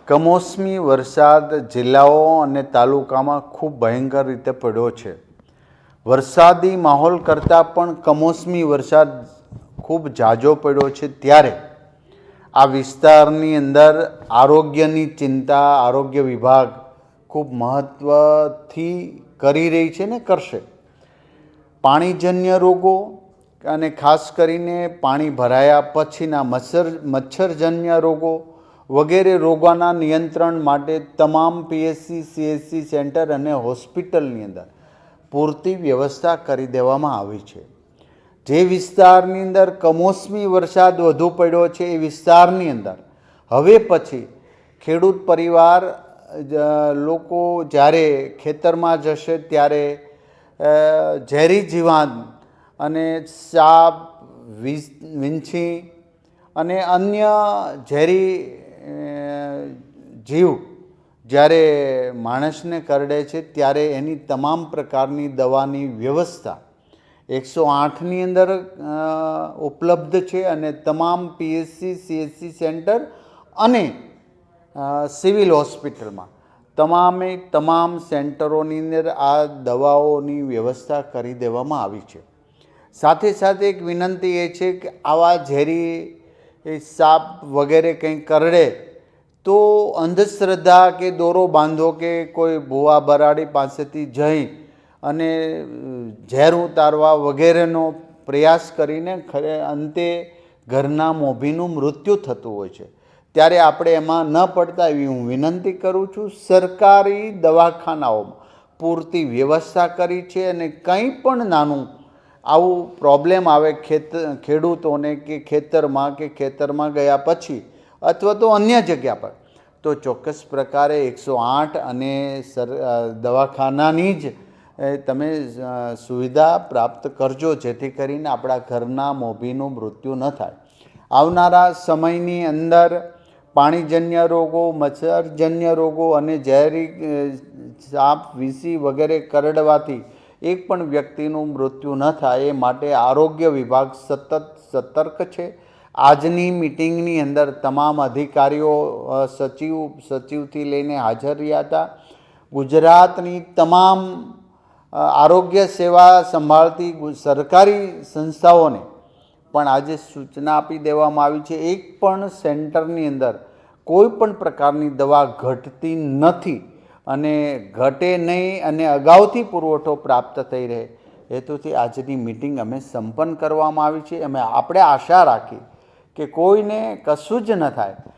કમોસમી વરસાદ જિલ્લાઓ અને તાલુકામાં ખૂબ ભયંકર રીતે પડ્યો છે. વરસાદી માહોલ કરતાં પણ કમોસમી વરસાદ ખૂબ ઝાઝો પડ્યો છે. ત્યારે આ વિસ્તારની અંદર આરોગ્યની ચિંતા આરોગ્ય વિભાગ ખૂબ મહત્ત્વથી કરી રહી છે ને કરશે. પાણીજન્ય રોગો અને ખાસ કરીને પાણી ભરાયા પછીના મચ્છરજન્ય રોગો વગેરે રોગોના નિયંત્રણ માટે તમામ પીએચસી સીએચસી સેન્ટર અને હોસ્પિટલની અંદર પૂરતી વ્યવસ્થા કરી દેવામાં આવી છે. જે વિસ્તારની અંદર કમોસમી વરસાદ વધુ પડ્યો છે એ વિસ્તારની અંદર હવે પછી ખેડૂત પરિવાર લોકો જ્યારે ખેતરમાં જશે ત્યારે ઝેરી જીવાત અને સાપ વીંછી અને અન્ય ઝેરી જીવ જ્યારે માણસને કરડે છે ત્યારે એની તમામ પ્રકારની દવાની વ્યવસ્થા 108ની અંદર ઉપલબ્ધ છે અને તમામ પીએચસી સીએચસી સેન્ટર અને સિવિલ હોસ્પિટલમાં તમામ સેન્ટરોની અંદર આ દવાઓની વ્યવસ્થા કરી દેવામાં આવી છે. સાથે સાથે એક વિનંતી એ છે કે આવા ઝેરી સાપ વગેરે કંઈ કરડે તો અંધશ્રદ્ધા કે દોરો બાંધો કે કોઈ ભૂવા બરાડી પાસેથી જઈ અને ઝેર ઉતારવા વગેરેનો પ્રયાસ કરીને અંતે ઘરના મોભીનું મૃત્યુ થતું હોય છે. ત્યારે આપણે એમાં ન પડતા એવી હું વિનંતી કરું છું. સરકારી દવાખાનાઓમાં પૂરતી વ્યવસ્થા કરી છે અને કંઈ પણ નાનું આવું પ્રોબ્લેમ આવે ખેડૂતોને કે ખેતરમાં ગયા પછી અથવા તો અન્ય જગ્યા પર તો ચોક્કસ પ્રકારે 108 અને દવાખાનાની જ તમે સુવિધા પ્રાપ્ત કરજો, જેથી કરીને આપણા ઘરના મોભીનું મૃત્યુ ન થાય. આવનારા સમયની અંદર પાણીજન્ય રોગો, મચ્છરજન્ય રોગો અને ઝેરી સાપ વીંછી વગેરે કરડવાથી એક પણ વ્યક્તિનું મૃત્યુ ન થાય એ માટે આરોગ્ય વિભાગ સતત સતર્ક છે. આજની મિટિંગની અંદર તમામ અધિકારીઓ સચિવથી લઈને હાજર રહ્યા હતા. ગુજરાતની તમામ આરોગ્ય સેવા સંભાળતી સરકારી સંસ્થાઓને પણ આજે સૂચના આપી દેવામાં આવી છે. એક પણ સેન્ટરની અંદર કોઈ પણ પ્રકારની દવા ઘટતી નથી અને ઘટે નહીં અને અગાઉથી પુરવઠો પ્રાપ્ત થઈ રહે હેતુથી આજની મિટિંગ અમે સંપન્ન કરવામાં આવી છે. આપણે આશા રાખી કે કોઈને કશું જ ન થાય